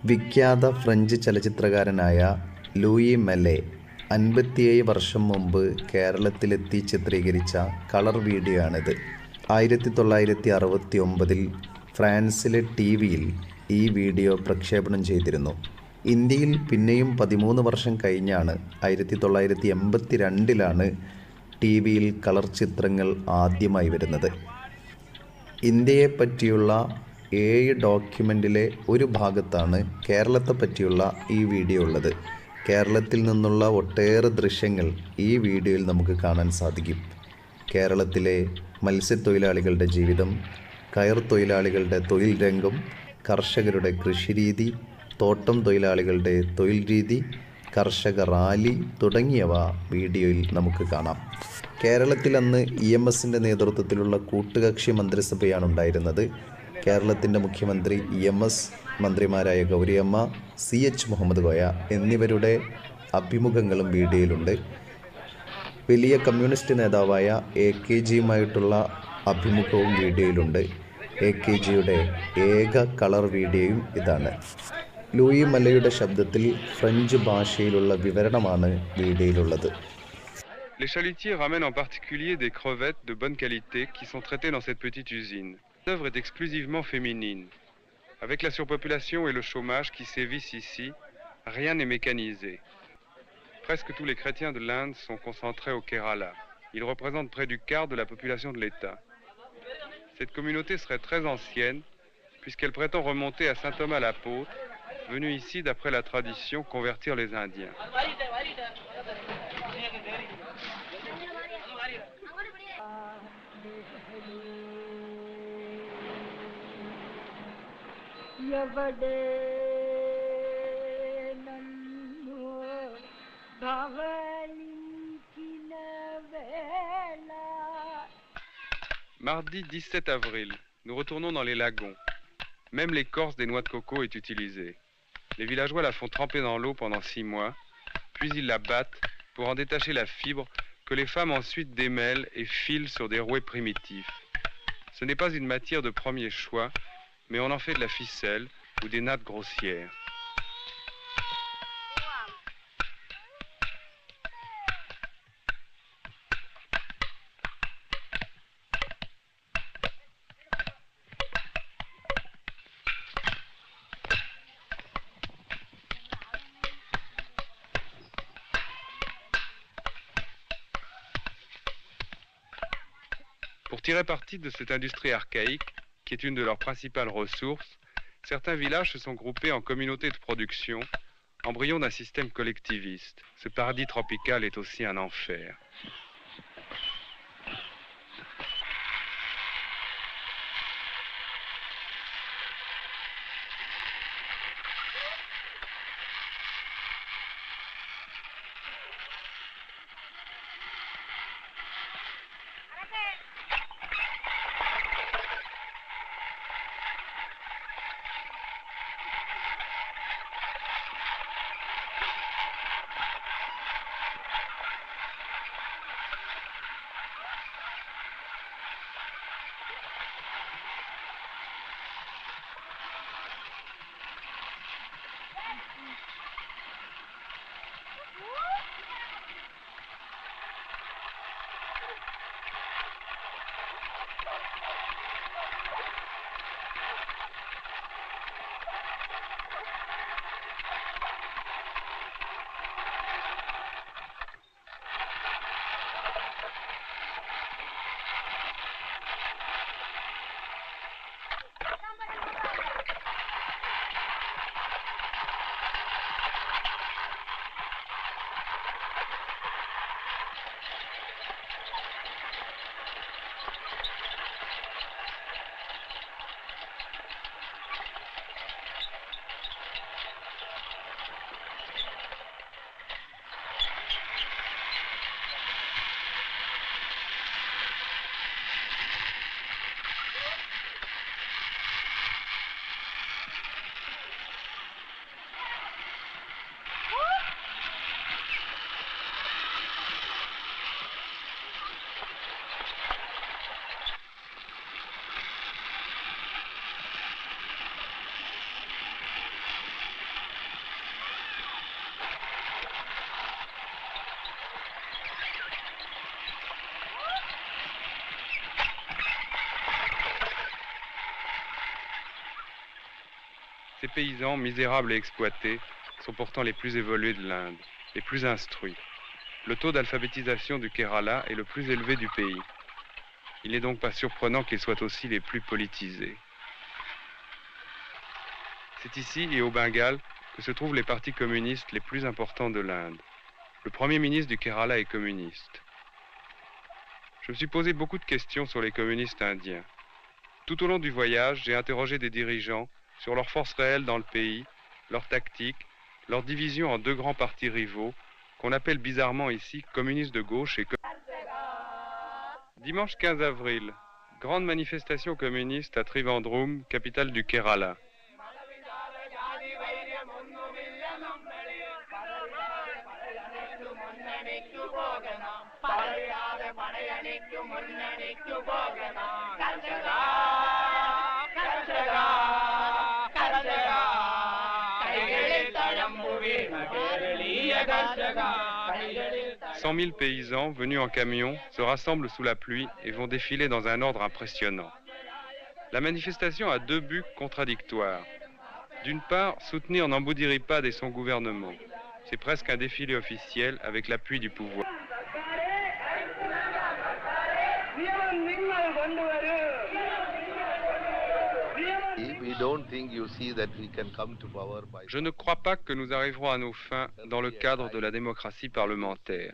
വിഖ്യാത ഫ്രഞ്ച് ചലച്ചിത്രകാരനായ ലൂയി മെല്ലെ 57 വർഷം മുമ്പ് കേരളത്തിലെത്തി ചിത്രീകരിച്ച കളർ വീഡിയോ ആണിത്. 1969 ഫ്രാൻസിലെ ടിവിയിൽ ഈ വീഡിയോ പ്രക്ഷേപണം ചെയ്തിരുന്നു. ഇന്ത്യയിൽ പിന്നെയും 13 വർഷം കഴിഞ്ഞാണ് 1982 ടിവിയിൽ കളർ ചിത്രങ്ങൾ ആദ്യമായി വരുന്നത്. ഇന്ത്യയെപ്പറ്റിയുള്ള 7 ഡോക്യുമെൻറ്റിലെ ഒരു ഭാഗത്താണ് കേരളത്തെ പറ്റിയുള്ള ഈ വീഡിയോ ഉള്ളത്. കേരളത്തിൽ നിന്നുള്ള ഒട്ടേറെ ദൃശ്യങ്ങൾ ഈ വീഡിയോയിൽ നമുക്ക് കാണാൻ സാധിക്കും. കേരളത്തിലെ മത്സ്യത്തൊഴിലാളികളുടെ ജീവിതം, കയർ തൊഴിലാളികളുടെ തൊഴിൽ രംഗം, കർഷകരുടെ കൃഷിരീതി, തോട്ടം തൊഴിലാളികളുടെ തൊഴിൽ രീതി, കർഷക റാലി തുടങ്ങിയവ വീഡിയോയിൽ നമുക്ക് കാണാം. കേരളത്തിൽ അന്ന് EMSൻ്റെ നേതൃത്വത്തിലുള്ള കൂട്ടുകക്ഷി മന്ത്രിസഭയാണ് ഉണ്ടായിരുന്നത്. കേരളത്തിൻ്റെ മുഖ്യമന്ത്രി EMS, മന്ത്രിമാരായ ഗൗരിയമ്മ, CH മുഹമ്മദ് കോയ എന്നിവരുടെ അഭിമുഖങ്ങളും വീഡിയോയിലുണ്ട്. വലിയ കമ്മ്യൂണിസ്റ്റ് നേതാവായ AKGയുമായിട്ടുള്ള അഭിമുഖവും വീഡിയോയിലുണ്ട്. AKGയുടെ ഏക കളർ വീഡിയോയും ഇതാണ്. ലൂയി മെല്ലെയുടെ ശബ്ദത്തിൽ ഫ്രഞ്ച് ഭാഷയിലുള്ള വിവരണമാണ് വീഡിയോയിലുള്ളത്. Les chalutiers ramènent en particulier des crevettes de bonne qualité qui sont traitées dans cette petite usine. L'œuvre est exclusivement féminine. Avec la surpopulation et le chômage qui sévissent ici, rien n'est mécanisé. Presque tous les chrétiens de l'Inde sont concentrés au Kerala. Ils représentent près du quart de la population de l'État. Cette communauté serait très ancienne puisqu'elle prétend remonter à saint Thomas l'apôtre, venu ici d'après la tradition convertir les Indiens. Mardi 17 avril, nous retournons dans les lagons. Même l'écorce des noix de coco est utilisée. Les villageois la font tremper dans l'eau pendant 6 mois, puis ils la battent pour en détacher la fibre que les femmes ensuite démêlent et filent sur des rouets primitifs. Ce n'est pas une matière de premier choix, mais on en fait de la ficelle ou des nattes grossières. Pour tirer parti de cette industrie archaïque, qui est une de leurs principales ressources, certains villages se sont groupés en communautés de production, embryon d'un système collectiviste. Ce paradis tropical est aussi un enfer. Ces paysans, misérables et exploités, sont pourtant les plus évolués de l'Inde, les plus instruits. Le taux d'alphabétisation du Kerala est le plus élevé du pays. Il n'est donc pas surprenant qu'ils soient aussi les plus politisés. C'est ici et au Bengale que se trouvent les partis communistes les plus importants de l'Inde. Le Premier ministre du Kerala est communiste. Je me suis posé beaucoup de questions sur les communistes indiens. Tout au long du voyage, j'ai interrogé des dirigeants sur leur force réelle dans le pays, leur tactique, leur division en deux grands partis rivaux, qu'on appelle bizarrement ici communistes de gauche et Dimanche 15 avril, grande manifestation communiste à Trivandrum, capitale du Kerala. Cent 000 paysans venus en camion se rassemblent sous la pluie et vont défiler dans un ordre impressionnant. La manifestation a deux buts contradictoires. D'une part, soutenir Namboodiripad et son gouvernement. C'est presque un défilé officiel avec l'appui du pouvoir. Je ne crois pas que nous arriverons à nos fins dans le cadre de la démocratie parlementaire.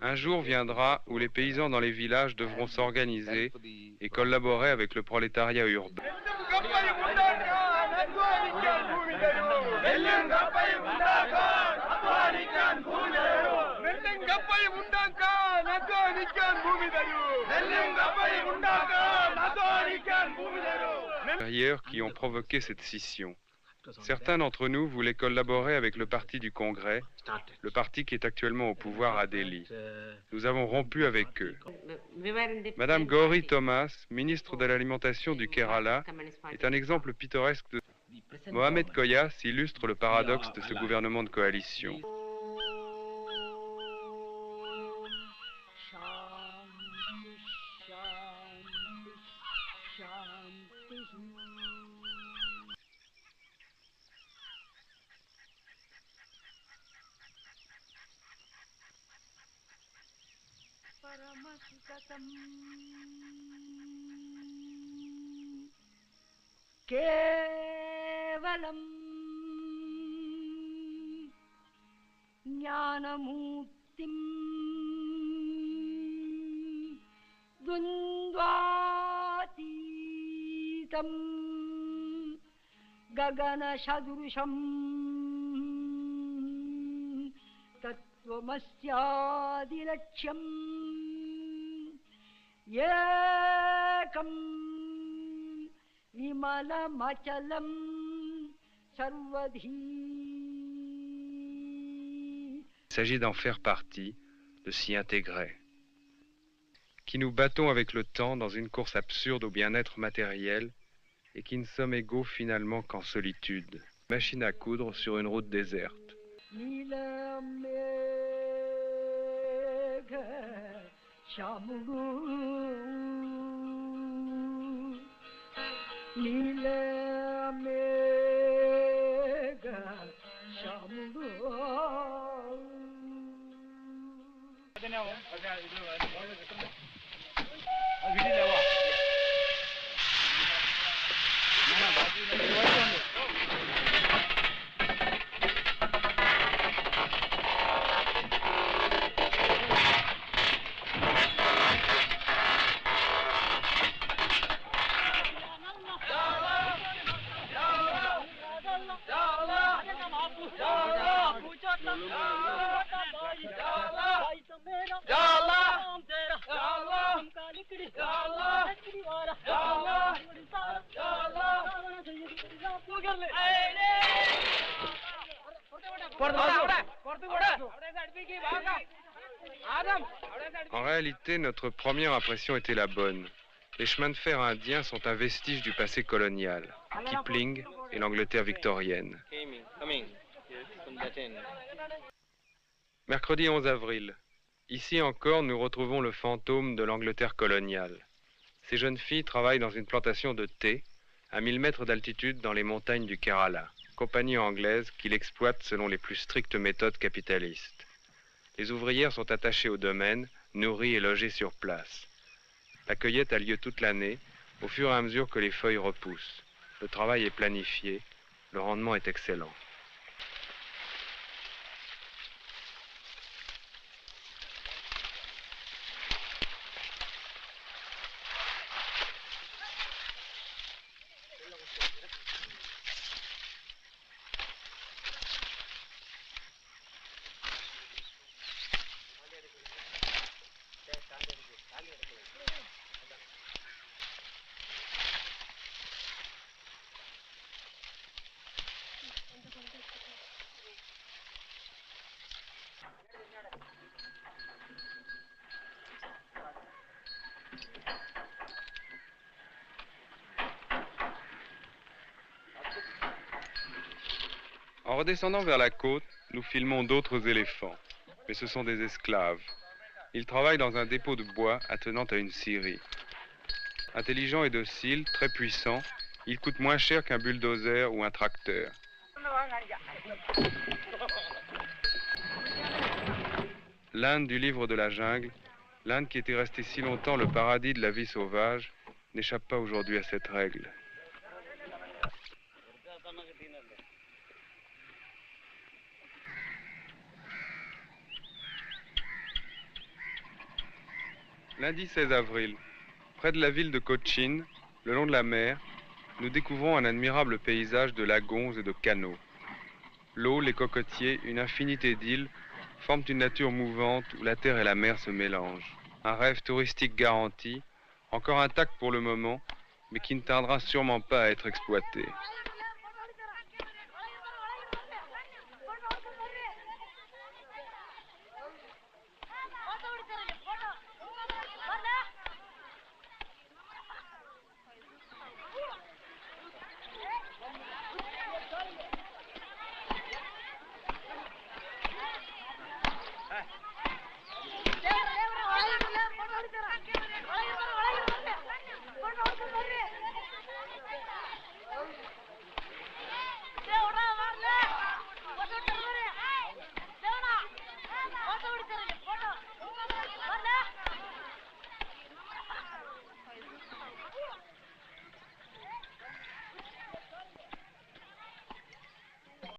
Un jour viendra où les paysans dans les villages devront s'organiser et collaborer avec le prolétariat urbain. Qui ont provoqué cette scission. Certains d'entre nous voulaient collaborer avec le parti du Congrès, le parti qui est actuellement au pouvoir à Delhi. Nous avons rompu avec eux. Madame Gauri Thomas, ministre de l'Alimentation du Kerala, est un exemple pittoresque de... Mohamed Koyas illustre le paradoxe de ce gouvernement de coalition. Kevalam Jnanamutim Dvandvatitam Gagana Shadrusham Tattvamasyadirachyam Yekam Vimalamachalam Sarvadhi. Il s'agit d'en faire partie, de s'y intégrer. Qui nous battons avec le temps dans une course absurde au bien-être matériel et qui ne sommes égaux finalement qu'en solitude. Machine à coudre sur une route déserte. En réalité, notre première impression était la bonne. Les chemins de fer indiens sont un vestige du passé colonial, Kipling et l'Angleterre victorienne. Mercredi 11 avril. Ici encore, nous retrouvons le fantôme de l'Angleterre coloniale. Ces jeunes filles travaillent dans une plantation de thé à 1000 mètres d'altitude dans les montagnes du Kerala, compagnie anglaise qui l'exploite selon les plus strictes méthodes capitalistes. Les ouvrières sont attachées au domaine, nourries et logées sur place. La cueillette a lieu toute l'année, au fur et à mesure que les feuilles repoussent. Le travail est planifié, le rendement est excellent. En redescendant vers la côte, nous filmons d'autres éléphants, mais ce sont des esclaves. Ils travaillent dans un dépôt de bois attenant à une scierie. Intelligents et dociles, très puissants, ils coûtent moins cher qu'un bulldozer ou un tracteur. L'Inde du livre de la jungle, l'Inde qui était restée si longtemps le paradis de la vie sauvage, n'échappe pas aujourd'hui à cette règle. Lundi 16 avril, près de la ville de Cochin, le long de la mer, nous découvrons un admirable paysage de lagons et de canaux. L'eau, les cocotiers, une infinité d'îles forment une nature mouvante où la terre et la mer se mélangent. Un rêve touristique garanti, encore intact pour le moment, mais qui ne tardera sûrement pas à être exploité.